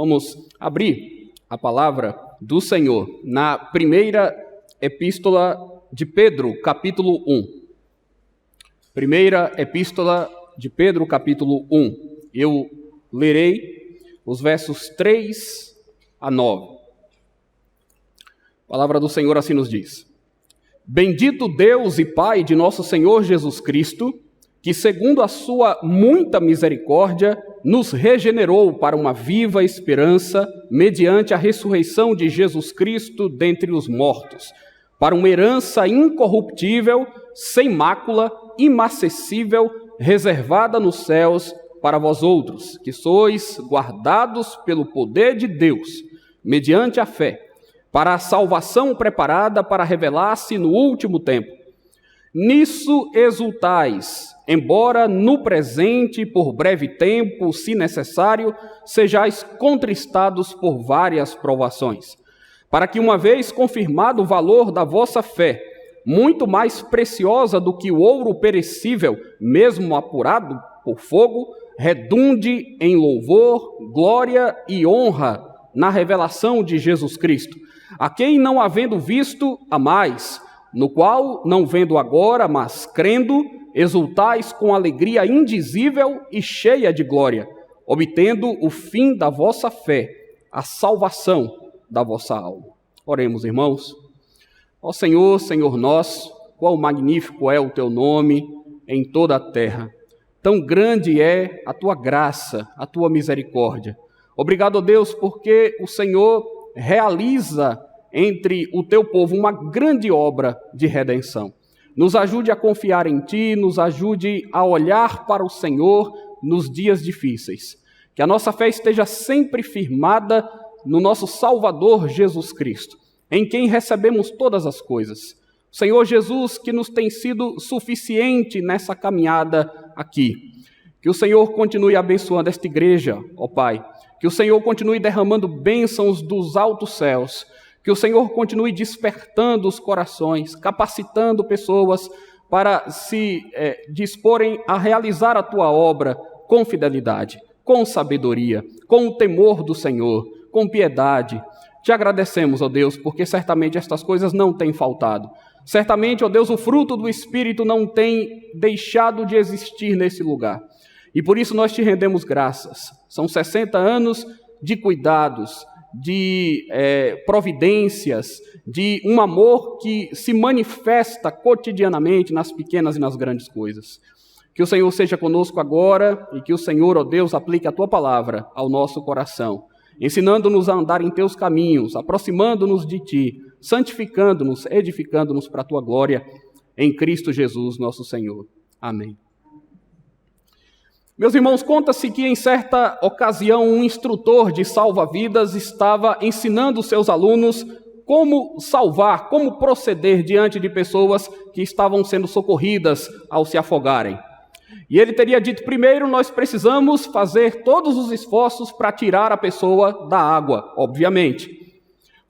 Vamos abrir a palavra do Senhor na primeira epístola de Pedro, capítulo 1. Primeira epístola de Pedro, capítulo 1. Eu lerei os versos 3 a 9. A palavra do Senhor assim nos diz: Bendito Deus e Pai de nosso Senhor Jesus Cristo, que segundo a sua muita misericórdia, nos regenerou para uma viva esperança, mediante a ressurreição de Jesus Cristo dentre os mortos, para uma herança incorruptível, sem mácula, imacessível, reservada nos céus para vós outros, que sois guardados pelo poder de Deus, mediante a fé, para a salvação preparada para revelar-se no último tempo. Nisso exultais, embora no presente, por breve tempo, se necessário, sejais contristados por várias provações, para que, uma vez confirmado o valor da vossa fé, muito mais preciosa do que o ouro perecível, mesmo apurado por fogo, redunde em louvor, glória e honra na revelação de Jesus Cristo, a quem, não havendo visto, amais, no qual, não vendo agora, mas crendo, exultais com alegria indizível e cheia de glória, obtendo o fim da vossa fé, a salvação da vossa alma. Oremos, irmãos. Ó Senhor, Senhor nosso, quão magnífico é o teu nome em toda a terra. Tão grande é a tua graça, a tua misericórdia. Obrigado, ó Deus, porque o Senhor realiza entre o teu povo uma grande obra de redenção. Nos ajude a confiar em Ti, nos ajude a olhar para o Senhor nos dias difíceis. Que a nossa fé esteja sempre firmada no nosso Salvador Jesus Cristo, em quem recebemos todas as coisas. O Senhor Jesus, que nos tem sido suficiente nessa caminhada aqui. Que o Senhor continue abençoando esta igreja, ó Pai. Que o Senhor continue derramando bênçãos dos altos céus. Que o Senhor continue despertando os corações, capacitando pessoas para se disporem a realizar a Tua obra com fidelidade, com sabedoria, com o temor do Senhor, com piedade. Te agradecemos, ó Deus, porque certamente estas coisas não têm faltado. Certamente, ó Deus, o fruto do Espírito não tem deixado de existir nesse lugar. E por isso nós te rendemos graças. São 60 anos de cuidados, de providências, de um amor que se manifesta cotidianamente nas pequenas e nas grandes coisas. Que o Senhor seja conosco agora e que o Senhor, ó Deus, aplique a Tua palavra ao nosso coração, ensinando-nos a andar em Teus caminhos, aproximando-nos de Ti, santificando-nos, edificando-nos para a Tua glória, em Cristo Jesus, nosso Senhor. Amém. Meus irmãos, conta-se que em certa ocasião um instrutor de salva-vidas estava ensinando seus alunos como salvar, como proceder diante de pessoas que estavam sendo socorridas ao se afogarem. E ele teria dito: primeiro, nós precisamos fazer todos os esforços para tirar a pessoa da água, obviamente.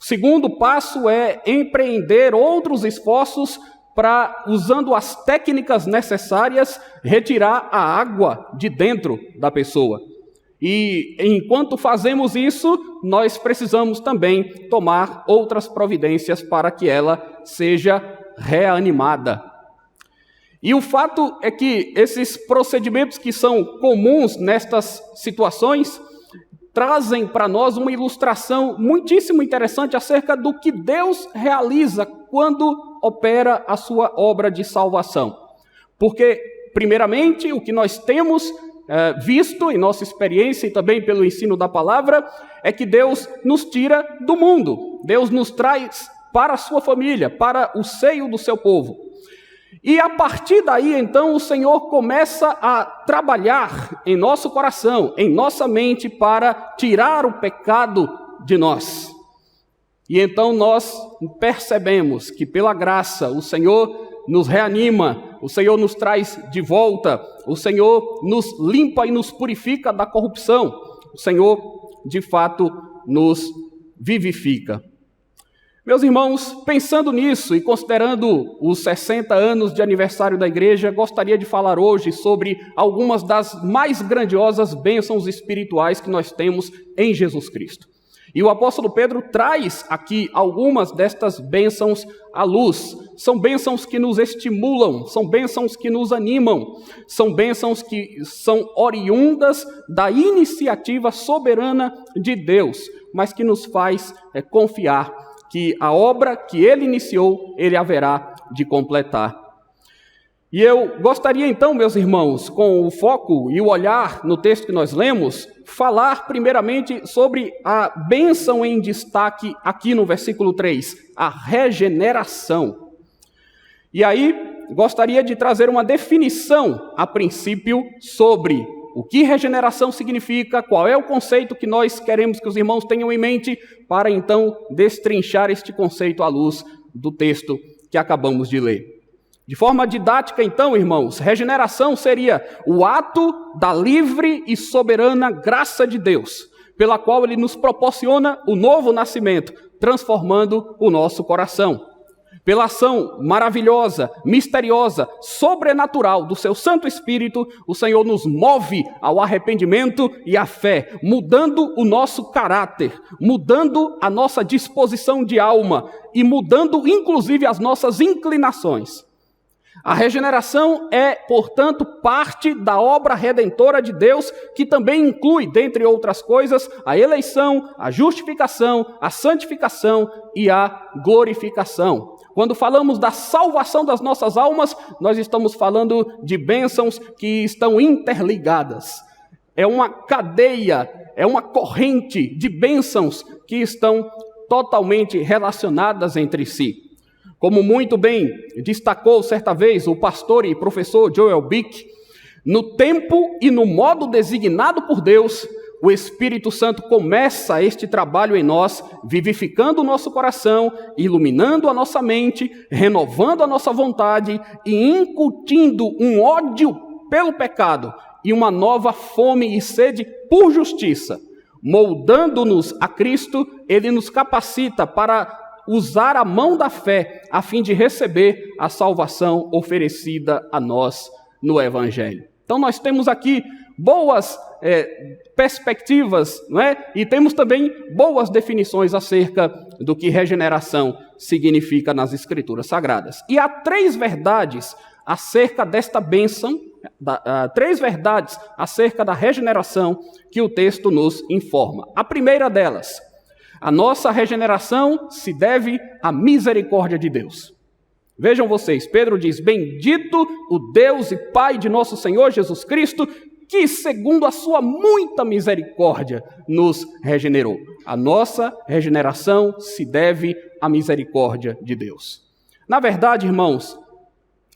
O segundo passo é empreender outros esforços para, usando as técnicas necessárias, retirar a água de dentro da pessoa. E enquanto fazemos isso, nós precisamos também tomar outras providências para que ela seja reanimada. E o fato é que esses procedimentos que são comuns nestas situações trazem para nós uma ilustração muitíssimo interessante acerca do que Deus realiza quando opera a sua obra de salvação. Porque, primeiramente, o que nós temos visto em nossa experiência e também pelo ensino da palavra é que Deus nos tira do mundo. Deus nos traz para a sua família, para o seio do seu povo. E a partir daí, então, o Senhor começa a trabalhar em nosso coração, em nossa mente, para tirar o pecado de nós. E então nós percebemos que pela graça o Senhor nos reanima, o Senhor nos traz de volta, o Senhor nos limpa e nos purifica da corrupção, o Senhor de fato nos vivifica. Meus irmãos, pensando nisso e considerando os 60 anos de aniversário da igreja, gostaria de falar hoje sobre algumas das mais grandiosas bênçãos espirituais que nós temos em Jesus Cristo. E o apóstolo Pedro traz aqui algumas destas bênçãos à luz. São bênçãos que nos estimulam, são bênçãos que nos animam, são bênçãos que são oriundas da iniciativa soberana de Deus, mas que nos faz confiar que a obra que ele iniciou, ele haverá de completar. E eu gostaria então, meus irmãos, com o foco e o olhar no texto que nós lemos, falar primeiramente sobre a bênção em destaque aqui no versículo 3, a regeneração. E aí, gostaria de trazer uma definição, a princípio, sobre o que regeneração significa, qual é o conceito que nós queremos que os irmãos tenham em mente, para então destrinchar este conceito à luz do texto que acabamos de ler. De forma didática, então, irmãos, regeneração seria o ato da livre e soberana graça de Deus, pela qual Ele nos proporciona o novo nascimento, transformando o nosso coração. Pela ação maravilhosa, misteriosa, sobrenatural do Seu Santo Espírito, o Senhor nos move ao arrependimento e à fé, mudando o nosso caráter, mudando a nossa disposição de alma e mudando, inclusive, as nossas inclinações. A regeneração é, portanto, parte da obra redentora de Deus, que também inclui, dentre outras coisas, a eleição, a justificação, a santificação e a glorificação. Quando falamos da salvação das nossas almas, nós estamos falando de bênçãos que estão interligadas. É uma cadeia, é uma corrente de bênçãos que estão totalmente relacionadas entre si. Como muito bem destacou certa vez o pastor e professor Joel Bick, no tempo e no modo designado por Deus, o Espírito Santo começa este trabalho em nós, vivificando o nosso coração, iluminando a nossa mente, renovando a nossa vontade e incutindo um ódio pelo pecado e uma nova fome e sede por justiça. Moldando-nos a Cristo, Ele nos capacita para usar a mão da fé a fim de receber a salvação oferecida a nós no Evangelho. Então nós temos aqui boas perspectivas, não é? E temos também boas definições acerca do que regeneração significa nas Escrituras Sagradas. E há três verdades acerca desta bênção, três verdades acerca da regeneração que o texto nos informa. A primeira delas: a nossa regeneração se deve à misericórdia de Deus. Vejam vocês, Pedro diz: bendito o Deus e Pai de nosso Senhor Jesus Cristo, que segundo a sua muita misericórdia nos regenerou. A nossa regeneração se deve à misericórdia de Deus. Na verdade, irmãos,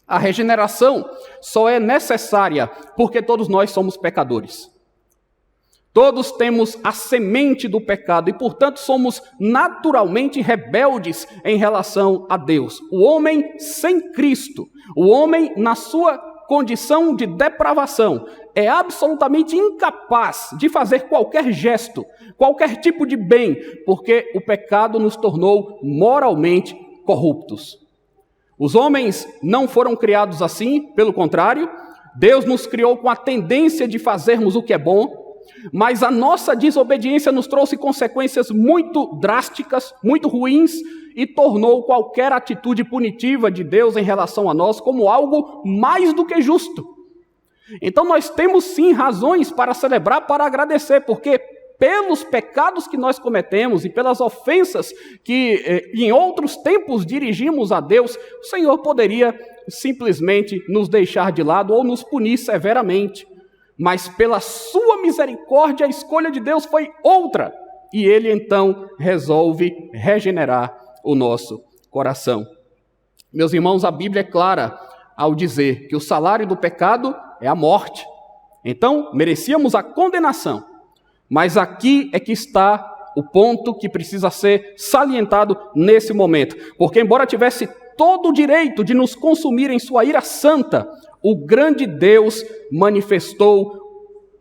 a regeneração só é necessária porque todos nós somos pecadores. Todos temos a semente do pecado e, portanto, somos naturalmente rebeldes em relação a Deus. O homem sem Cristo, o homem na sua condição de depravação, é absolutamente incapaz de fazer qualquer gesto, qualquer tipo de bem, porque o pecado nos tornou moralmente corruptos. Os homens não foram criados assim, pelo contrário, Deus nos criou com a tendência de fazermos o que é bom, mas a nossa desobediência nos trouxe consequências muito drásticas, muito ruins, e tornou qualquer atitude punitiva de Deus em relação a nós como algo mais do que justo. Então nós temos sim razões para celebrar, para agradecer, porque pelos pecados que nós cometemos e pelas ofensas que em outros tempos dirigimos a Deus, o Senhor poderia simplesmente nos deixar de lado ou nos punir severamente. Mas pela sua misericórdia, a escolha de Deus foi outra. E Ele então resolve regenerar o nosso coração. Meus irmãos, a Bíblia é clara ao dizer que o salário do pecado é a morte. Então, merecíamos a condenação. Mas aqui é que está o ponto que precisa ser salientado nesse momento. Porque embora tivesse todo o direito de nos consumir em sua ira santa, o grande Deus manifestou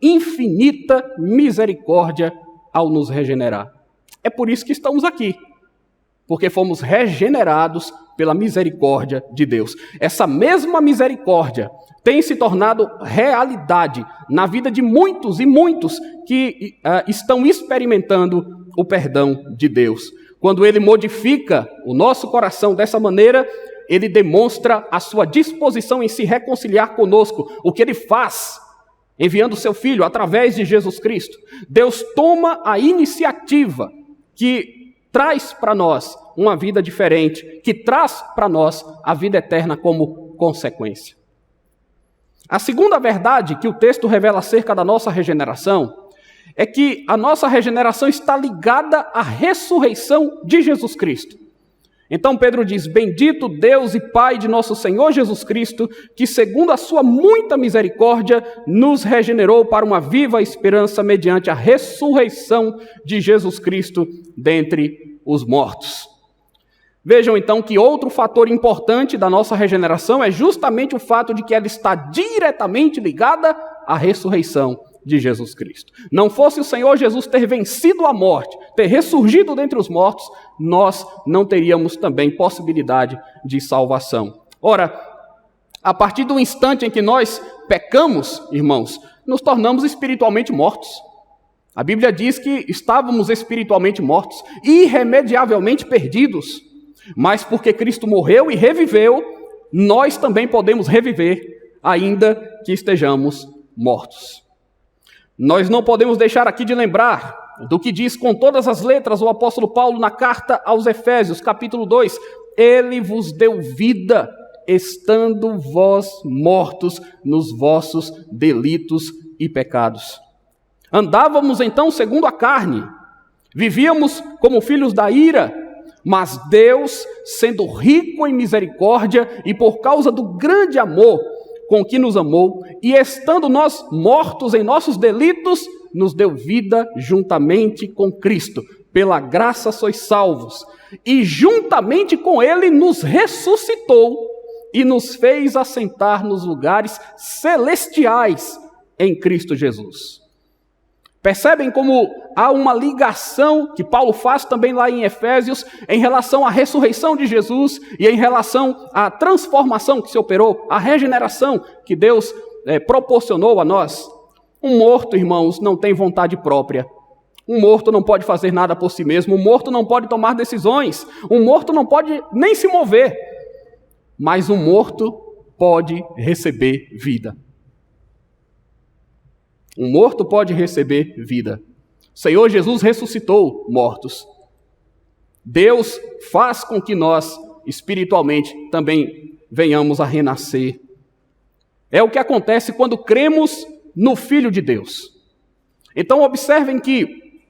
infinita misericórdia ao nos regenerar. É por isso que estamos aqui. porque fomos regenerados pela misericórdia de Deus. Essa mesma misericórdia tem se tornado realidade na vida de muitos e muitos que estão experimentando o perdão de Deus. Quando Ele modifica o nosso coração dessa maneira, Ele demonstra a sua disposição em se reconciliar conosco, o que Ele faz, enviando o seu Filho através de Jesus Cristo. Deus toma a iniciativa que traz para nós uma vida diferente, que traz para nós a vida eterna como consequência. A segunda verdade que o texto revela acerca da nossa regeneração é que a nossa regeneração está ligada à ressurreição de Jesus Cristo. Então Pedro diz: bendito Deus e Pai de nosso Senhor Jesus Cristo, que segundo a sua muita misericórdia, nos regenerou para uma viva esperança mediante a ressurreição de Jesus Cristo dentre os mortos. Vejam então que outro fator importante da nossa regeneração é justamente o fato de que ela está diretamente ligada à ressurreição de Jesus Cristo. Não fosse o Senhor Jesus ter vencido a morte, ter ressurgido dentre os mortos, nós não teríamos também possibilidade de salvação. Ora, a partir do instante em que nós pecamos, irmãos, nos tornamos espiritualmente mortos. A Bíblia diz que estávamos espiritualmente mortos, irremediavelmente perdidos. Mas porque Cristo morreu e reviveu, nós também podemos reviver, ainda que estejamos mortos. Nós não podemos deixar aqui de lembrar do que diz com todas as letras o apóstolo Paulo na carta aos Efésios, capítulo 2. Ele vos deu vida, estando vós mortos nos vossos delitos e pecados. Andávamos então segundo a carne, vivíamos como filhos da ira, mas Deus, sendo rico em misericórdia e por causa do grande amor com que nos amou, e estando nós mortos em nossos delitos, nos deu vida juntamente com Cristo. Pela graça sois salvos. E juntamente com Ele nos ressuscitou e nos fez assentar nos lugares celestiais em Cristo Jesus. Percebem como há uma ligação que Paulo faz também lá em Efésios em relação à ressurreição de Jesus e em relação à transformação que se operou, à regeneração que Deus proporcionou a nós? Um morto, irmãos, não tem vontade própria. Um morto não pode fazer nada por si mesmo. Um morto não pode tomar decisões. Um morto não pode nem se mover. Mas um morto pode receber vida. Um morto pode receber vida. O Senhor Jesus ressuscitou mortos. Deus faz com que nós, espiritualmente, também venhamos a renascer. É o que acontece quando cremos no Filho de Deus. Então observem que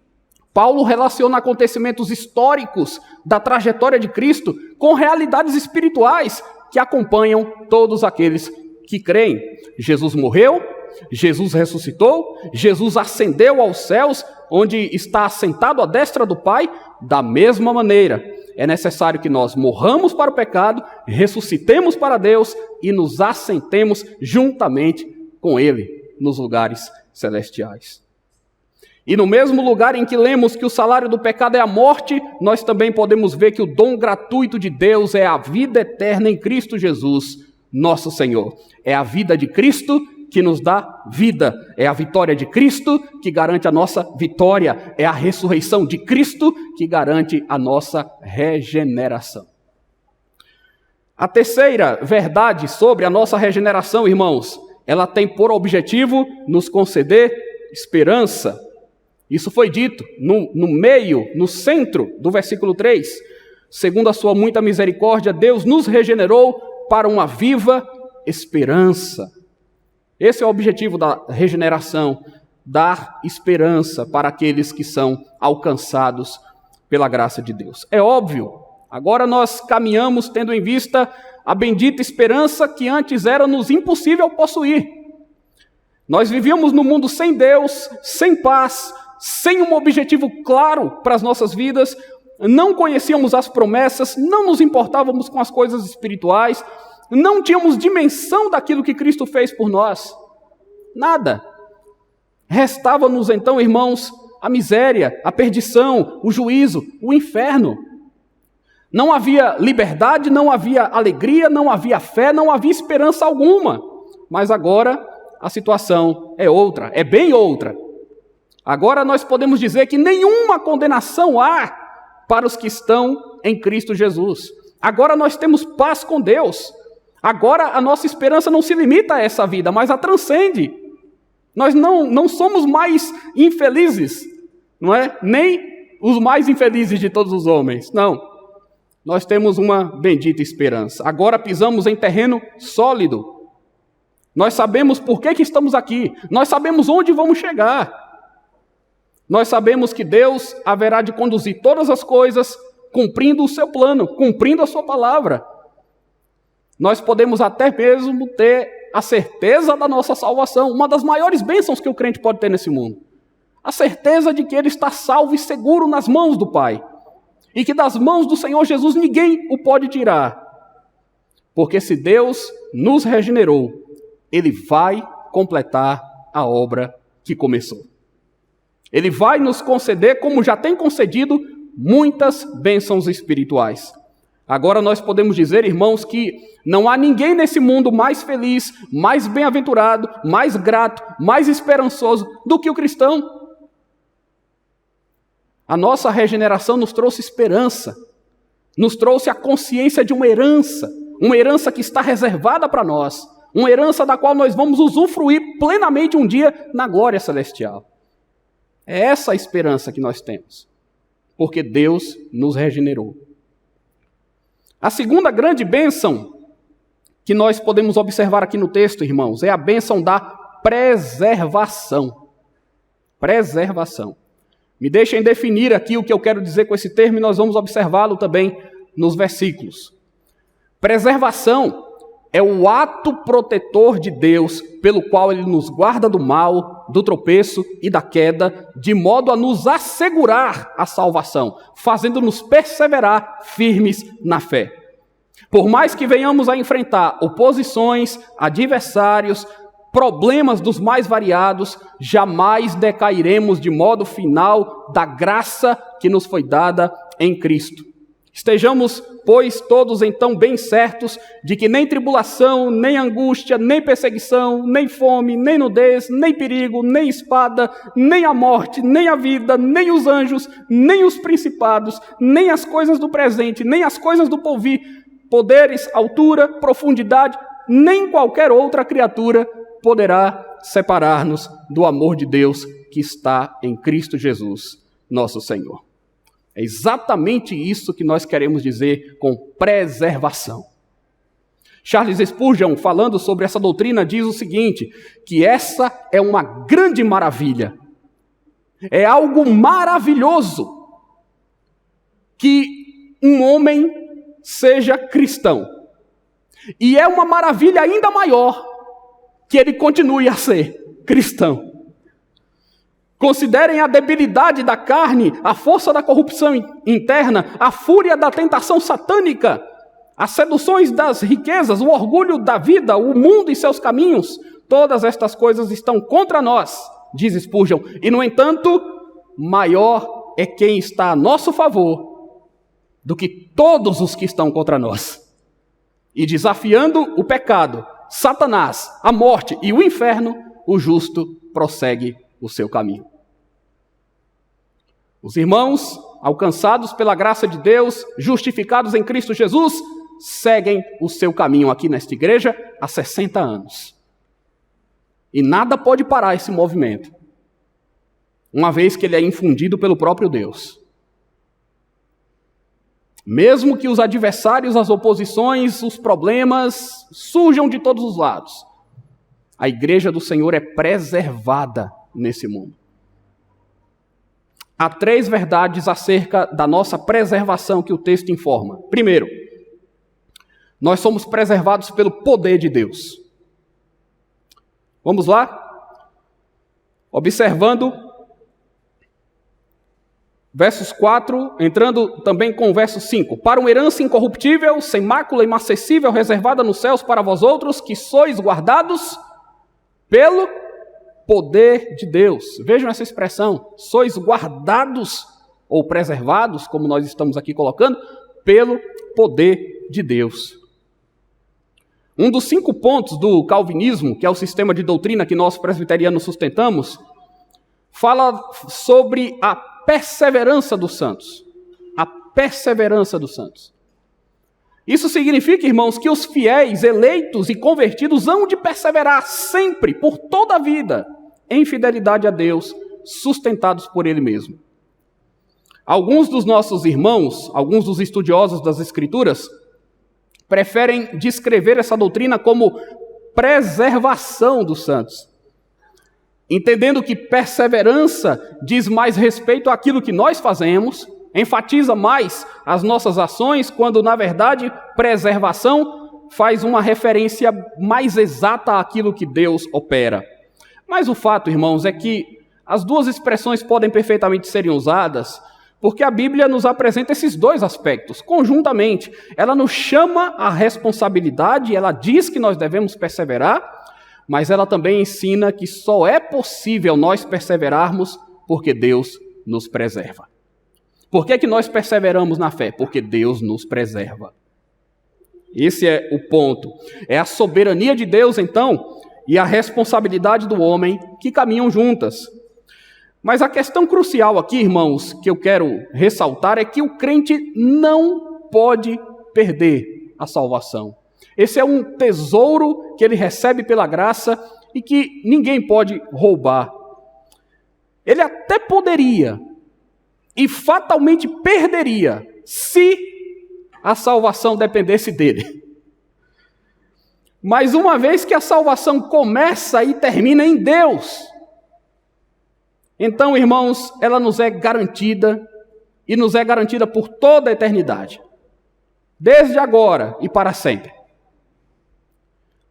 Paulo relaciona acontecimentos históricos da trajetória de Cristo com realidades espirituais que acompanham todos aqueles que creem. Jesus morreu, Jesus ressuscitou, Jesus ascendeu aos céus, onde está assentado à destra do Pai. Da mesma maneira, é necessário que nós morramos para o pecado, ressuscitemos para Deus e nos assentemos juntamente com Ele nos lugares celestiais. E no mesmo lugar em que lemos que o salário do pecado é a morte, nós também podemos ver que o dom gratuito de Deus é a vida eterna em Cristo Jesus, nosso Senhor. É a vida de Cristo que nos dá vida. É a vitória de Cristo que garante a nossa vitória. É a ressurreição de Cristo que garante a nossa regeneração. A terceira verdade sobre a nossa regeneração, irmãos, ela tem por objetivo nos conceder esperança. Isso foi dito no centro do versículo 3. Segundo a sua muita misericórdia, Deus nos regenerou para uma viva esperança. Esse é o objetivo da regeneração, dar esperança para aqueles que são alcançados pela graça de Deus. É óbvio, agora nós caminhamos tendo em vista a bendita esperança que antes era-nos impossível possuir. Nós vivíamos no mundo sem Deus, sem paz, sem um objetivo claro para as nossas vidas, não conhecíamos as promessas, não nos importávamos com as coisas espirituais, não tínhamos dimensão daquilo que Cristo fez por nós. Nada. Restava-nos então, irmãos, a miséria, a perdição, o juízo, o inferno. Não havia liberdade, não havia alegria, não havia fé, não havia esperança alguma. Mas agora a situação é outra, é bem outra. Agora nós podemos dizer que nenhuma condenação há para os que estão em Cristo Jesus. Agora nós temos paz com Deus. Agora a nossa esperança não se limita a essa vida, mas a transcende. Nós não somos mais infelizes, não é? Nem os mais infelizes de todos os homens, não. Nós temos uma bendita esperança. Agora pisamos em terreno sólido. Nós sabemos por que estamos aqui. Nós sabemos onde vamos chegar. Nós sabemos que Deus haverá de conduzir todas as coisas cumprindo o seu plano, cumprindo a sua palavra. Nós podemos até mesmo ter a certeza da nossa salvação, uma das maiores bênçãos que o crente pode ter nesse mundo. A certeza de que ele está salvo e seguro nas mãos do Pai. E que das mãos do Senhor Jesus ninguém o pode tirar. Porque se Deus nos regenerou, Ele vai completar a obra que começou. Ele vai nos conceder, como já tem concedido, muitas bênçãos espirituais. Agora nós podemos dizer, irmãos, que não há ninguém nesse mundo mais feliz, mais bem-aventurado, mais grato, mais esperançoso do que o cristão. A nossa regeneração nos trouxe esperança, nos trouxe a consciência de uma herança que está reservada para nós, uma herança da qual nós vamos usufruir plenamente um dia na glória celestial. É essa a esperança que nós temos, porque Deus nos regenerou. A segunda grande bênção que nós podemos observar aqui no texto, irmãos, é a bênção da preservação. Preservação. Me deixem definir aqui o que eu quero dizer com esse termo e nós vamos observá-lo também nos versículos. Preservação é o ato protetor de Deus pelo qual Ele nos guarda do mal, do tropeço e da queda, de modo a nos assegurar a salvação, fazendo-nos perseverar firmes na fé. Por mais que venhamos a enfrentar oposições, adversários, problemas dos mais variados, jamais decairemos de modo final da graça que nos foi dada em Cristo. Estejamos, pois, todos então bem certos de que nem tribulação, nem angústia, nem perseguição, nem fome, nem nudez, nem perigo, nem espada, nem a morte, nem a vida, nem os anjos, nem os principados, nem as coisas do presente, nem as coisas do porvir, poderes, altura, profundidade, nem qualquer outra criatura poderá separar-nos do amor de Deus que está em Cristo Jesus, nosso Senhor. É exatamente isso que nós queremos dizer com preservação. Charles Spurgeon, falando sobre essa doutrina, diz o seguinte, que essa é uma grande maravilha. É algo maravilhoso que um homem seja cristão. E é uma maravilha ainda maior que ele continue a ser cristão. Considerem a debilidade da carne, a força da corrupção interna, a fúria da tentação satânica, as seduções das riquezas, o orgulho da vida, o mundo e seus caminhos. Todas estas coisas estão contra nós, diz Spurgeon. E, no entanto, maior é quem está a nosso favor do que todos os que estão contra nós. E desafiando o pecado, Satanás, a morte e o inferno, o justo prossegue o seu caminho. Os irmãos, alcançados pela graça de Deus, justificados em Cristo Jesus, seguem o seu caminho aqui nesta igreja há 60 anos. E nada pode parar esse movimento, uma vez que ele é infundido pelo próprio Deus. Mesmo que os adversários, as oposições, os problemas surjam de todos os lados, a igreja do Senhor é preservada nesse mundo. Há 3 verdades acerca da nossa preservação que o texto informa. Primeiro, nós somos preservados pelo poder de Deus. Vamos lá? Observando versos 4, entrando também com o verso 5. Para uma herança incorruptível, sem mácula, inacessível, reservada nos céus para vós outros, que sois guardados pelo poder de Deus. Vejam essa expressão, sois guardados ou preservados, como nós estamos aqui colocando, pelo poder de Deus. Um dos 5 pontos do calvinismo, que é o sistema de doutrina que nós presbiterianos sustentamos, fala sobre a perseverança dos santos. A perseverança dos santos. Isso significa, irmãos, que os fiéis, eleitos e convertidos hão de perseverar sempre, por toda a vida, em fidelidade a Deus, sustentados por Ele mesmo. Alguns dos nossos irmãos, alguns dos estudiosos das Escrituras, preferem descrever essa doutrina como preservação dos santos, entendendo que perseverança diz mais respeito àquilo que nós fazemos, enfatiza mais as nossas ações, quando, na verdade, preservação faz uma referência mais exata àquilo que Deus opera. Mas o fato, irmãos, é que as duas expressões podem perfeitamente serem usadas, porque a Bíblia nos apresenta esses 2 aspectos, conjuntamente. Ela nos chama à responsabilidade, ela diz que nós devemos perseverar, mas ela também ensina que só é possível nós perseverarmos porque Deus nos preserva. Por que nós perseveramos na fé? Porque Deus nos preserva. Esse é o ponto. É a soberania de Deus, então, e a responsabilidade do homem que caminham juntas. Mas a questão crucial aqui, irmãos, que eu quero ressaltar é que o crente não pode perder a salvação. Esse é um tesouro que ele recebe pela graça e que ninguém pode roubar. Ele até poderia e fatalmente perderia se a salvação dependesse dele. Mas uma vez que a salvação começa e termina em Deus, então, irmãos, ela nos é garantida, e nos é garantida por toda a eternidade, desde agora e para sempre.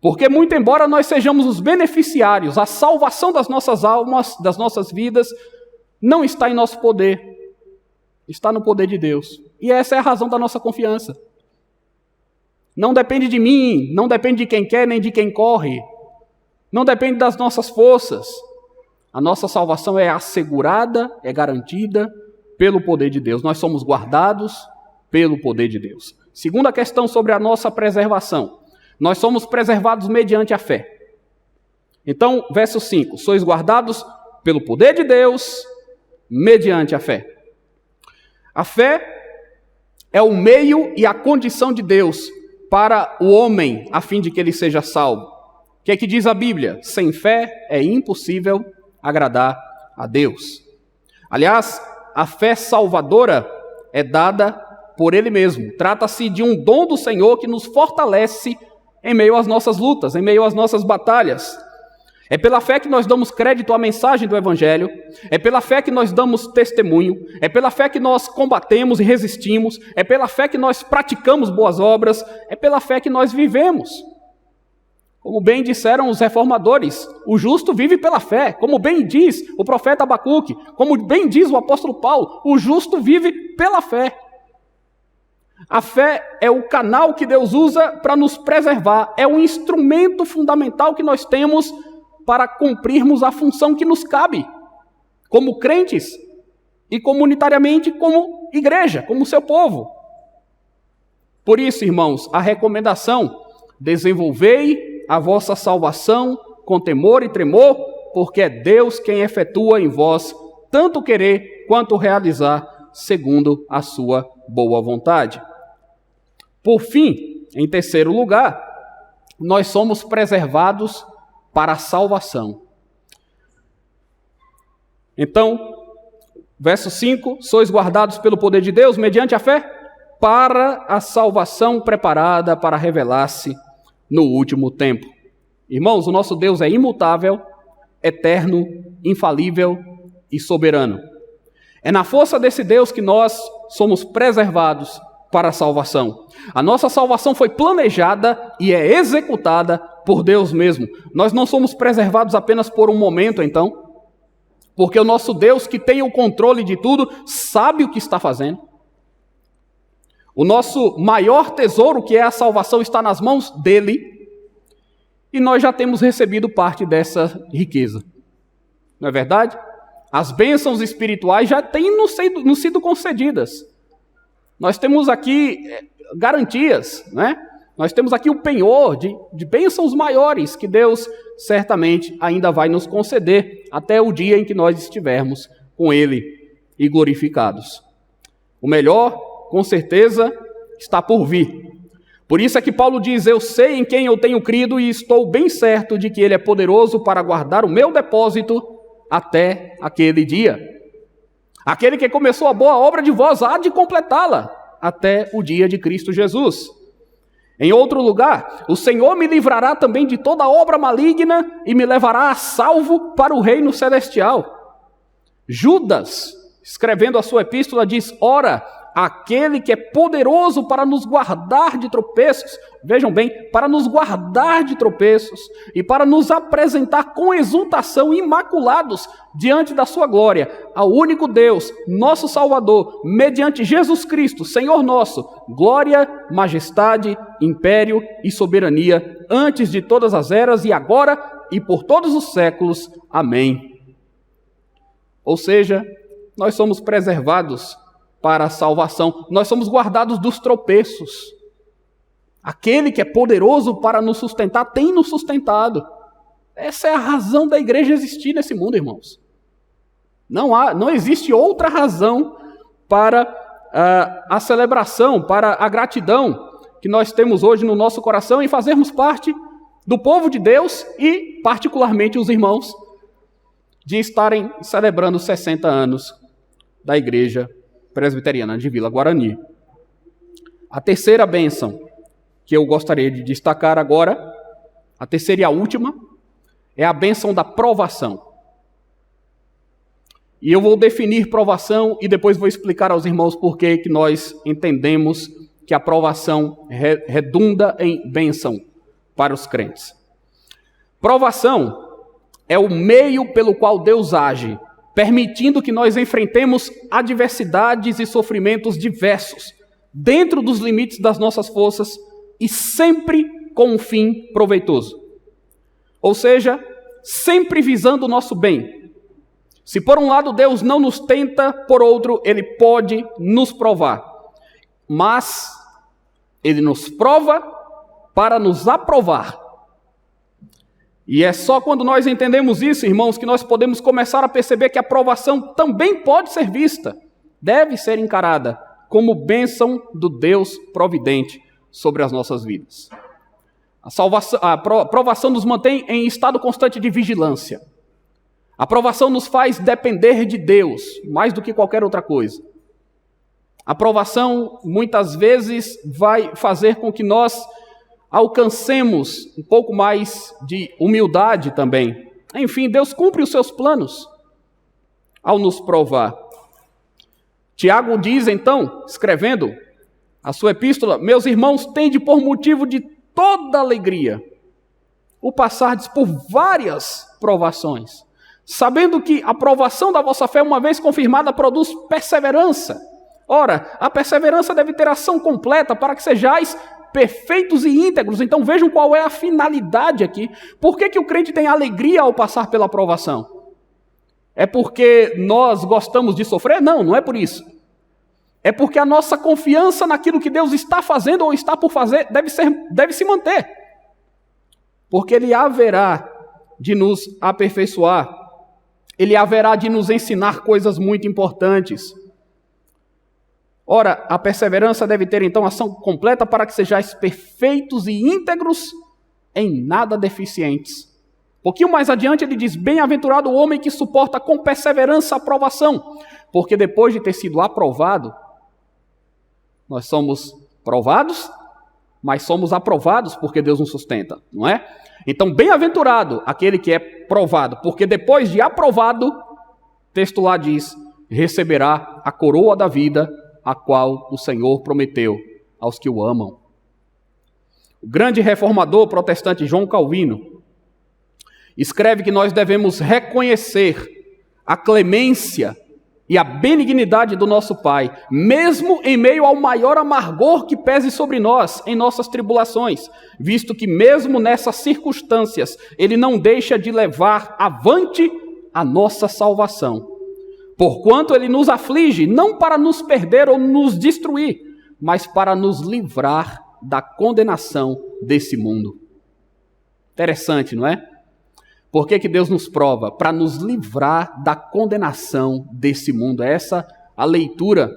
Porque, muito embora nós sejamos os beneficiários, a salvação das nossas almas, das nossas vidas, não está em nosso poder, está no poder de Deus. E essa é a razão da nossa confiança. Não depende de mim, não depende de quem quer nem de quem corre, não depende das nossas forças. A nossa salvação é assegurada, é garantida pelo poder de Deus. Nós somos guardados pelo poder de Deus. Segunda questão sobre a nossa preservação. Nós somos preservados mediante a fé. Então, verso 5. Sois guardados pelo poder de Deus mediante a fé. A fé é o meio e a condição de Deus para o homem, a fim de que ele seja salvo. O que é que diz a Bíblia? Sem fé é impossível agradar a Deus. Aliás, a fé salvadora é dada por Ele mesmo. Trata-se de um dom do Senhor que nos fortalece em meio às nossas lutas, em meio às nossas batalhas. É pela fé que nós damos crédito à mensagem do Evangelho, é pela fé que nós damos testemunho, é pela fé que nós combatemos e resistimos, é pela fé que nós praticamos boas obras, é pela fé que nós vivemos. Como bem disseram os reformadores, o justo vive pela fé. Como bem diz o profeta Abacuque, como bem diz o apóstolo Paulo, o justo vive pela fé. A fé é o canal que Deus usa para nos preservar, é o instrumento fundamental que nós temos para cumprirmos a função que nos cabe, como crentes e comunitariamente como igreja, como seu povo. Por isso, irmãos, a recomendação: desenvolvei a vossa salvação com temor e tremor, porque é Deus quem efetua em vós tanto querer quanto realizar, segundo a sua boa vontade. Por fim, em terceiro lugar, nós somos preservados para a salvação. Então, verso 5, sois guardados pelo poder de Deus, mediante a fé, para a salvação preparada para revelar-se no último tempo. Irmãos, o nosso Deus é imutável, eterno, infalível e soberano. É na força desse Deus que nós somos preservados para a salvação. A nossa salvação foi planejada e é executada por Deus mesmo. Nós não somos preservados apenas por um momento, então, porque o nosso Deus, que tem o controle de tudo, sabe o que está fazendo. O nosso maior tesouro, que é a salvação, está nas mãos dele, e nós já temos recebido parte dessa riqueza. Não é verdade? As bênçãos espirituais já têm nos sido concedidas. nós temos aqui garantias, né? Nós temos aqui o penhor de bênçãos maiores que Deus certamente ainda vai nos conceder até o dia em que nós estivermos com Ele e glorificados. O melhor, com certeza, está por vir. Por isso é que Paulo diz: eu sei em quem eu tenho crido e estou bem certo de que Ele é poderoso para guardar o meu depósito até aquele dia. Aquele que começou a boa obra de vós há de completá-la até o dia de Cristo Jesus. Em outro lugar, o Senhor me livrará também de toda obra maligna e me levará a salvo para o reino celestial. Judas, escrevendo a sua epístola, diz: ora, aquele que é poderoso para nos guardar de tropeços, vejam bem, para nos guardar de tropeços e para nos apresentar com exultação imaculados diante da sua glória, ao único Deus, nosso Salvador, mediante Jesus Cristo, Senhor nosso, glória, majestade, império e soberania, antes de todas as eras e agora e por todos os séculos. Amém. Ou seja, nós somos preservados para a salvação, nós somos guardados dos tropeços. Aquele que é poderoso para nos sustentar, tem nos sustentado. Essa é a razão da igreja existir nesse mundo, irmãos. Não existe outra razão para a celebração, para a gratidão que nós temos hoje no nosso coração em fazermos parte do povo de Deus e, particularmente, os irmãos, de estarem celebrando 60 anos da igreja presbiteriana de Vila Guarani. A terceira bênção que eu gostaria de destacar agora, a terceira e a última, é a bênção da provação. E eu vou definir provação e depois vou explicar aos irmãos por que nós entendemos que a provação redunda em bênção para os crentes. Provação é o meio pelo qual Deus age, permitindo que nós enfrentemos adversidades e sofrimentos diversos, dentro dos limites das nossas forças e sempre com um fim proveitoso. Ou seja, sempre visando o nosso bem. Se por um lado Deus não nos tenta, por outro Ele pode nos provar. Mas Ele nos prova para nos aprovar. E é só quando nós entendemos isso, irmãos, que nós podemos começar a perceber que a provação também pode ser vista, deve ser encarada como bênção do Deus providente sobre as nossas vidas. A provação nos mantém em estado constante de vigilância. A provação nos faz depender de Deus, mais do que qualquer outra coisa. A provação, muitas vezes, vai fazer com que nós alcancemos um pouco mais de humildade também. Enfim, Deus cumpre os seus planos ao nos provar. Tiago diz, então, escrevendo a sua epístola: meus irmãos, tende por motivo de toda alegria o passardes por várias provações, sabendo que a provação da vossa fé, uma vez confirmada, produz perseverança. Ora, a perseverança deve ter ação completa para que sejais perfeitos e íntegros. Então vejam qual é a finalidade aqui. Por que o crente tem alegria ao passar pela provação? É porque nós gostamos de sofrer? Não, não é por isso. É porque a nossa confiança naquilo que Deus está fazendo ou está por fazer deve se manter. Porque Ele haverá de nos aperfeiçoar. Ele haverá de nos ensinar coisas muito importantes. Ora, a perseverança deve ter então ação completa para que sejais perfeitos e íntegros, em nada deficientes. Um pouquinho mais adiante ele diz: bem-aventurado o homem que suporta com perseverança a provação, porque depois de ter sido aprovado, nós somos provados, mas somos aprovados porque Deus nos sustenta, não é? Então, bem-aventurado aquele que é provado, porque depois de aprovado, o texto lá diz, receberá a coroa da vida, a qual o Senhor prometeu aos que o amam. O grande reformador protestante João Calvino escreve que nós devemos reconhecer a clemência e a benignidade do nosso Pai, mesmo em meio ao maior amargor que pese sobre nós em nossas tribulações, visto que mesmo nessas circunstâncias Ele não deixa de levar avante a nossa salvação. Porquanto Ele nos aflige, não para nos perder ou nos destruir, mas para nos livrar da condenação desse mundo. Interessante, não é? Por que Deus nos prova? Para nos livrar da condenação desse mundo. É essa a leitura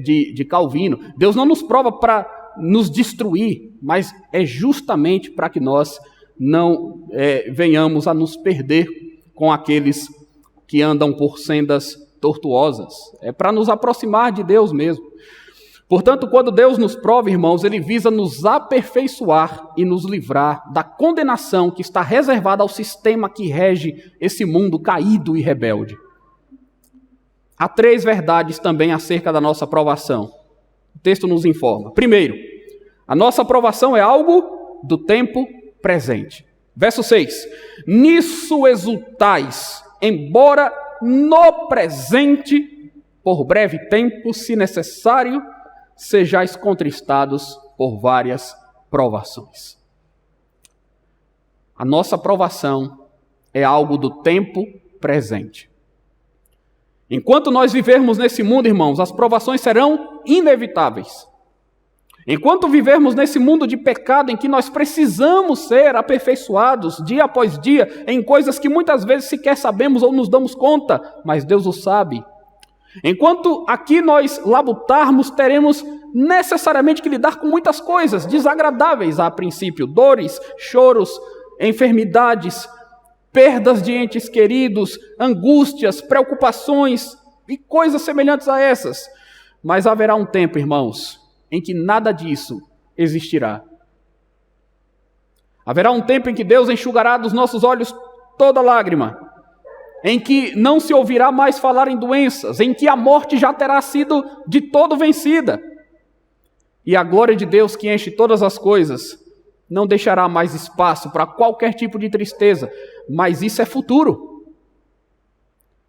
de Calvino. Deus não nos prova para nos destruir, mas é justamente para que nós não venhamos a nos perder com aqueles que andam por sendas tortuosas. É para nos aproximar de Deus mesmo. Portanto, quando Deus nos prova, irmãos, Ele visa nos aperfeiçoar e nos livrar da condenação que está reservada ao sistema que rege esse mundo caído e rebelde. Há 3 verdades também acerca da nossa provação. O texto nos informa. Primeiro, a nossa provação é algo do tempo presente. Verso 6. Nisso exultais, embora no presente, por breve tempo, se necessário, sejais contristados por várias provações. A nossa provação é algo do tempo presente. Enquanto nós vivermos nesse mundo, irmãos, as provações serão inevitáveis. Enquanto vivermos nesse mundo de pecado em que nós precisamos ser aperfeiçoados dia após dia em coisas que muitas vezes sequer sabemos ou nos damos conta, mas Deus o sabe. Enquanto aqui nós labutarmos, teremos necessariamente que lidar com muitas coisas desagradáveis a princípio, dores, choros, enfermidades, perdas de entes queridos, angústias, preocupações e coisas semelhantes a essas. Mas haverá um tempo, irmãos, em que nada disso existirá. Haverá um tempo em que Deus enxugará dos nossos olhos toda lágrima, em que não se ouvirá mais falar em doenças, em que a morte já terá sido de todo vencida. E a glória de Deus, que enche todas as coisas, não deixará mais espaço para qualquer tipo de tristeza, mas isso é futuro.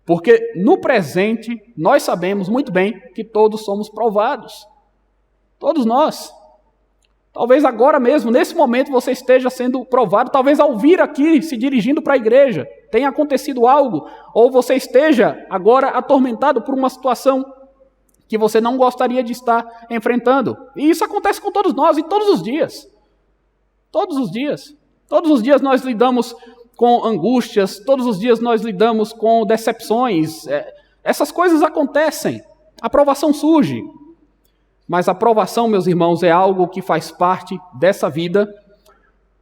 Porque no presente, nós sabemos muito bem que todos somos provados. Todos nós. Talvez agora mesmo, nesse momento, você esteja sendo provado, talvez ao vir aqui, se dirigindo para a igreja, tenha acontecido algo, ou você esteja agora atormentado por uma situação que você não gostaria de estar enfrentando. E isso acontece com todos nós, e todos os dias. Todos os dias. Todos os dias nós lidamos com angústias, todos os dias nós lidamos com decepções. Essas coisas acontecem, a provação surge. Mas a provação, meus irmãos, é algo que faz parte dessa vida,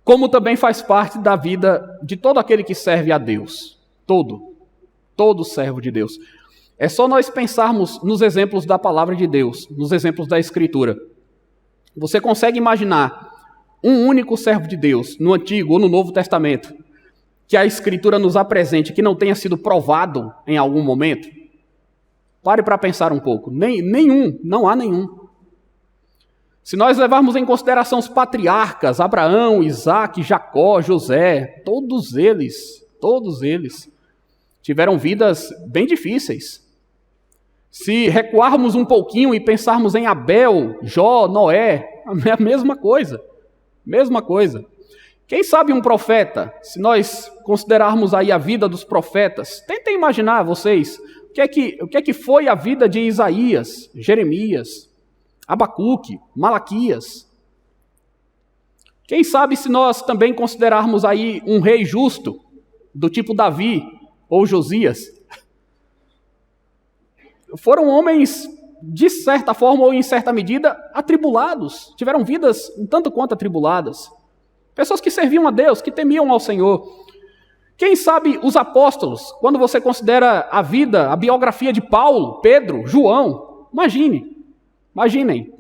como também faz parte da vida de todo aquele que serve a Deus. Todo servo de Deus. É só nós pensarmos nos exemplos da palavra de Deus, nos exemplos da Escritura. Você consegue imaginar um único servo de Deus, no Antigo ou no Novo Testamento, que a Escritura nos apresente, que não tenha sido provado em algum momento? Pare para pensar um pouco. Nenhum, não há nenhum. Se nós levarmos em consideração os patriarcas, Abraão, Isaac, Jacó, José, todos eles tiveram vidas bem difíceis. Se recuarmos um pouquinho e pensarmos em Abel, Jó, Noé, é a mesma coisa. Quem sabe um profeta, se nós considerarmos aí a vida dos profetas, tentem imaginar vocês, o que é que foi a vida de Isaías, Jeremias, Abacuque, Malaquias. Quem sabe se nós também considerarmos aí um rei justo, do tipo Davi ou Josias. Foram homens, de certa forma ou em certa medida, atribulados. Tiveram vidas um tanto quanto atribuladas. Pessoas que serviam a Deus, que temiam ao Senhor. Quem sabe os apóstolos, quando você considera a vida, a biografia de Paulo, Pedro, João, imaginem,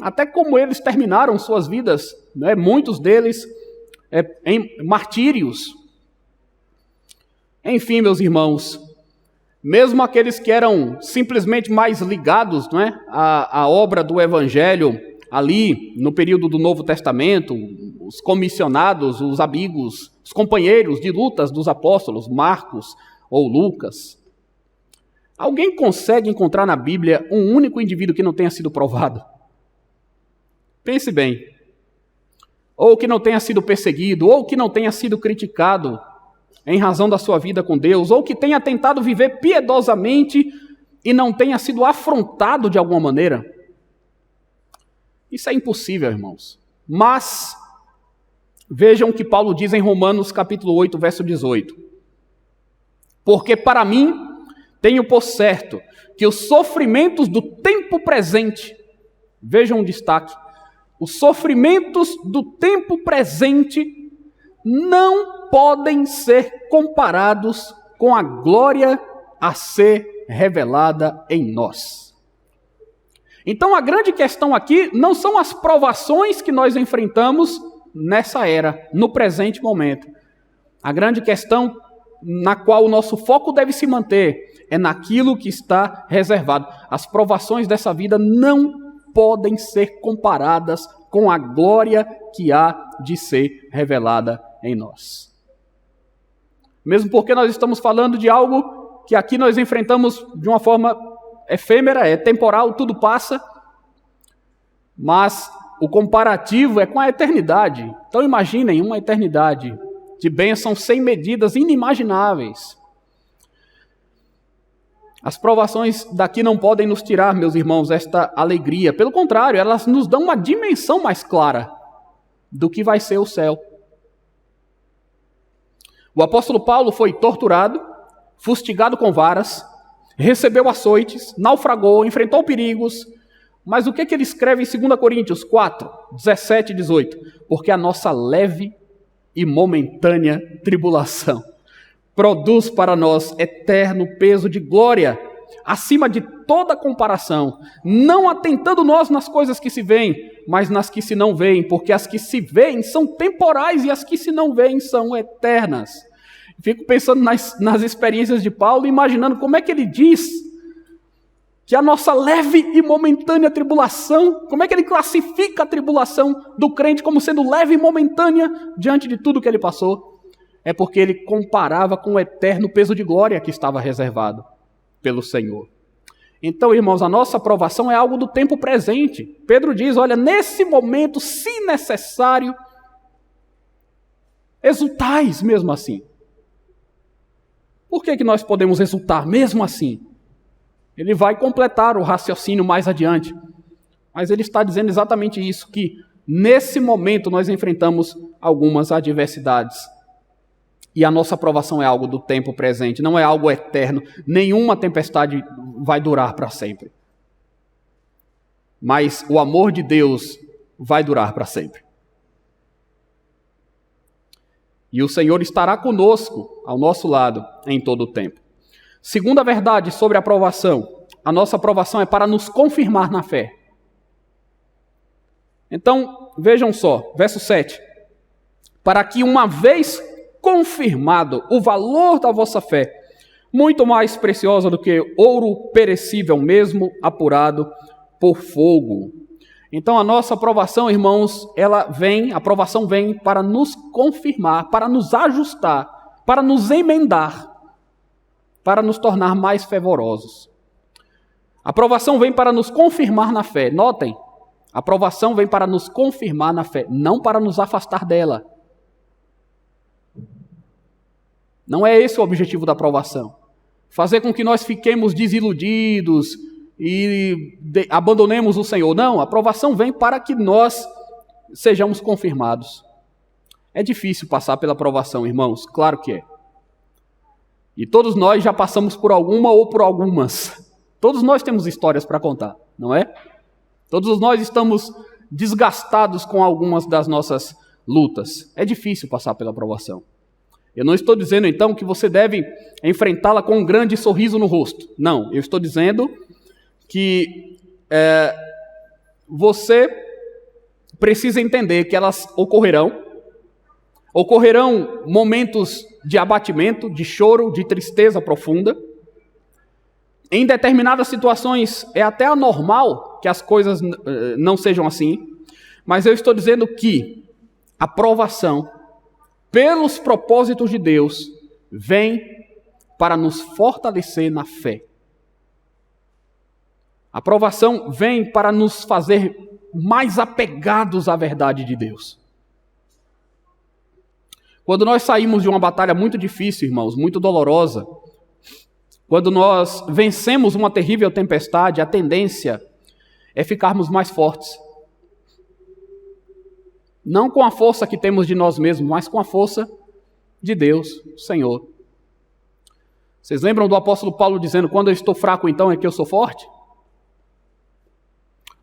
até como eles terminaram suas vidas, né? Muitos deles em martírios. Enfim, meus irmãos, mesmo aqueles que eram simplesmente mais ligados, não é, à obra do Evangelho, ali no período do Novo Testamento, os comissionados, os amigos, os companheiros de lutas dos apóstolos, Marcos ou Lucas. Alguém consegue encontrar na Bíblia um único indivíduo que não tenha sido provado? Pense bem. Ou que não tenha sido perseguido, ou que não tenha sido criticado em razão da sua vida com Deus, ou que tenha tentado viver piedosamente e não tenha sido afrontado de alguma maneira. Isso é impossível, irmãos. Mas, vejam o que Paulo diz em Romanos capítulo 8, verso 18. Porque para mim, tenho por certo que os sofrimentos do tempo presente, vejam o destaque, os sofrimentos do tempo presente não podem ser comparados com a glória a ser revelada em nós. Então a grande questão aqui não são as provações que nós enfrentamos nessa era, no presente momento. A grande questão na qual o nosso foco deve se manter é naquilo que está reservado. As provações dessa vida não podem ser comparadas com a glória que há de ser revelada em nós. Mesmo porque nós estamos falando de algo que aqui nós enfrentamos de uma forma efêmera, é temporal, tudo passa, mas o comparativo é com a eternidade. Então imaginem uma eternidade de bênçãos sem medidas, inimagináveis. As provações daqui não podem nos tirar, meus irmãos, esta alegria. Pelo contrário, elas nos dão uma dimensão mais clara do que vai ser o céu. O apóstolo Paulo foi torturado, fustigado com varas, recebeu açoites, naufragou, enfrentou perigos. Mas o que ele escreve em 2 Coríntios 4, 17 e 18? Porque a nossa leve e momentânea tribulação produz para nós eterno peso de glória, acima de toda comparação, não atentando nós nas coisas que se veem, mas nas que se não veem, porque as que se veem são temporais e as que se não veem são eternas. Fico pensando nas experiências de Paulo, imaginando como é que ele diz que a nossa leve e momentânea tribulação, como é que ele classifica a tribulação do crente como sendo leve e momentânea diante de tudo que ele passou? É porque ele comparava com o eterno peso de glória que estava reservado pelo Senhor. Então, irmãos, a nossa aprovação é algo do tempo presente. Pedro diz, olha, nesse momento, se necessário, exultais mesmo assim. Por que nós podemos exultar mesmo assim? Ele vai completar o raciocínio mais adiante. Mas ele está dizendo exatamente isso, que nesse momento nós enfrentamos algumas adversidades. E a nossa aprovação é algo do tempo presente, não é algo eterno. Nenhuma tempestade vai durar para sempre. Mas o amor de Deus vai durar para sempre. E o Senhor estará conosco, ao nosso lado, em todo o tempo. Segunda verdade sobre a aprovação. A nossa aprovação é para nos confirmar na fé. Então, vejam só, verso 7. Para que uma vez confirmado o valor da vossa fé, muito mais preciosa do que ouro perecível mesmo, apurado por fogo. Então a nossa aprovação, irmãos, a aprovação vem para nos confirmar, para nos ajustar, para nos emendar, para nos tornar mais fervorosos. A aprovação vem para nos confirmar na fé. Notem, a aprovação vem para nos confirmar na fé, não para nos afastar dela. Não é esse o objetivo da aprovação. Fazer com que nós fiquemos desiludidos e abandonemos o Senhor. Não, a aprovação vem para que nós sejamos confirmados. É difícil passar pela aprovação, irmãos, claro que é. E todos nós já passamos por alguma ou por algumas. Todos nós temos histórias para contar, não é? Todos nós estamos desgastados com algumas das nossas lutas. É difícil passar pela aprovação. Eu não estou dizendo, então, que você deve enfrentá-la com um grande sorriso no rosto. Não, eu estou dizendo que você precisa entender que elas ocorrerão momentos de abatimento, de choro, de tristeza profunda. Em determinadas situações é até anormal que as coisas não sejam assim, mas eu estou dizendo que a provação, pelos propósitos de Deus, vem para nos fortalecer na fé. A provação vem para nos fazer mais apegados à verdade de Deus. Quando nós saímos de uma batalha muito difícil, irmãos, muito dolorosa, quando nós vencemos uma terrível tempestade, a tendência é ficarmos mais fortes. Não com a força que temos de nós mesmos, mas com a força de Deus, Senhor. Vocês lembram do apóstolo Paulo dizendo, quando eu estou fraco, então é que eu sou forte?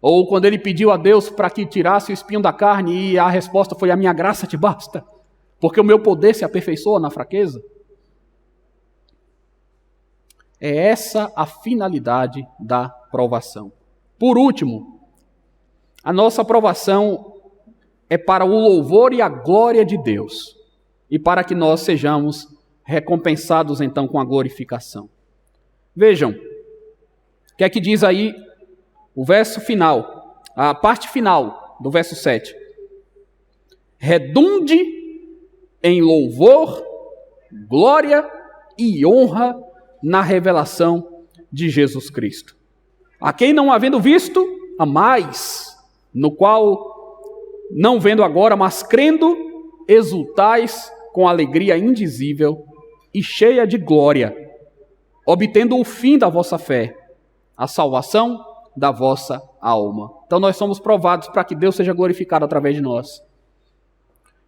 Ou quando ele pediu a Deus para que tirasse o espinho da carne e a resposta foi, a minha graça te basta, porque o meu poder se aperfeiçoa na fraqueza? É essa a finalidade da provação. Por último, a nossa provação é para o louvor e a glória de Deus, e para que nós sejamos recompensados então com a glorificação. Vejam, o que é que diz aí o verso final, a parte final do verso 7. Redunde em louvor, glória e honra na revelação de Jesus Cristo. A quem não havendo visto, a mais, no qual, não vendo agora, mas crendo, exultais com alegria indizível e cheia de glória, obtendo o fim da vossa fé, a salvação da vossa alma. Então nós somos provados para que Deus seja glorificado através de nós.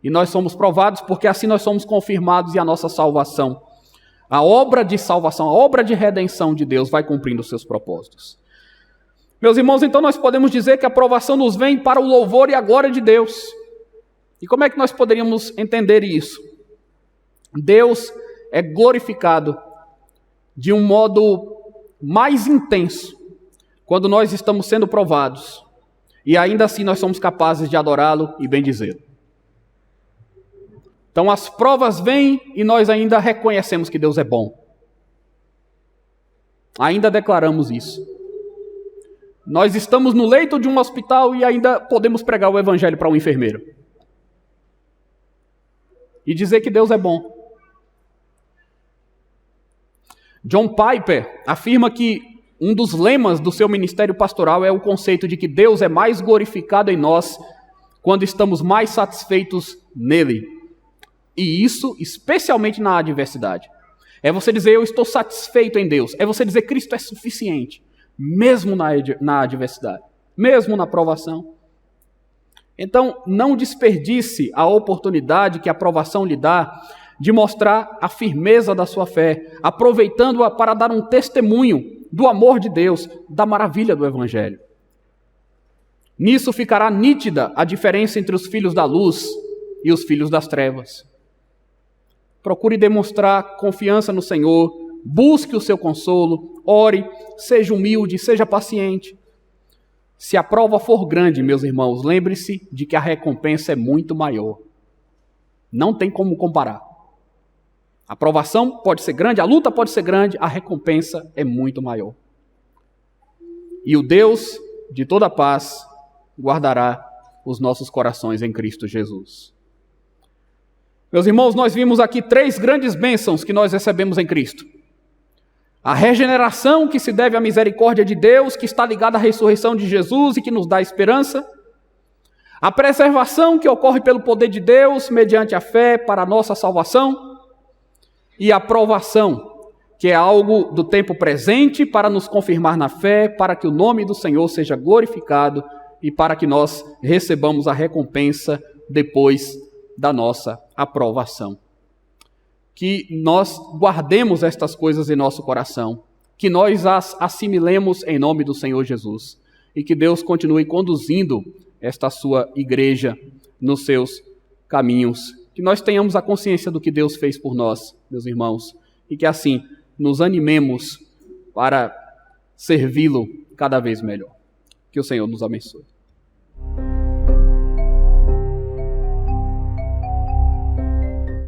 E nós somos provados porque assim nós somos confirmados e a nossa salvação, a obra de salvação, a obra de redenção de Deus vai cumprindo os seus propósitos. Meus irmãos, então nós podemos dizer que a provação nos vem para o louvor e a glória de Deus. E como é que nós poderíamos entender isso? Deus é glorificado de um modo mais intenso quando nós estamos sendo provados e ainda assim nós somos capazes de adorá-lo e bendizê-lo. Então as provas vêm e nós ainda reconhecemos que Deus é bom. Ainda declaramos isso. Nós estamos no leito de um hospital e ainda podemos pregar o evangelho para um enfermeiro. E dizer que Deus é bom. John Piper afirma que um dos lemas do seu ministério pastoral é o conceito de que Deus é mais glorificado em nós quando estamos mais satisfeitos nele. E isso especialmente na adversidade. É você dizer, eu estou satisfeito em Deus. É você dizer, Cristo é suficiente. Mesmo na adversidade. Mesmo na provação. Então, não desperdice a oportunidade que a provação lhe dá de mostrar a firmeza da sua fé, aproveitando-a para dar um testemunho do amor de Deus, da maravilha do Evangelho. Nisso ficará nítida a diferença entre os filhos da luz e os filhos das trevas. Procure demonstrar confiança no Senhor, busque o seu consolo, ore, seja humilde, seja paciente. Se a prova for grande, meus irmãos, lembre-se de que a recompensa é muito maior. Não tem como comparar. A provação pode ser grande, a luta pode ser grande, a recompensa é muito maior. E o Deus de toda paz guardará os nossos corações em Cristo Jesus. Meus irmãos, nós vimos aqui 3 grandes bênçãos que nós recebemos em Cristo. A regeneração que se deve à misericórdia de Deus, que está ligada à ressurreição de Jesus e que nos dá esperança. A preservação que ocorre pelo poder de Deus, mediante a fé, para a nossa salvação. E a provação, que é algo do tempo presente para nos confirmar na fé, para que o nome do Senhor seja glorificado e para que nós recebamos a recompensa depois da nossa aprovação. Que nós guardemos estas coisas em nosso coração, que nós as assimilemos em nome do Senhor Jesus e que Deus continue conduzindo esta sua igreja nos seus caminhos. Que nós tenhamos a consciência do que Deus fez por nós, meus irmãos, e que assim nos animemos para servi-lo cada vez melhor. Que o Senhor nos abençoe.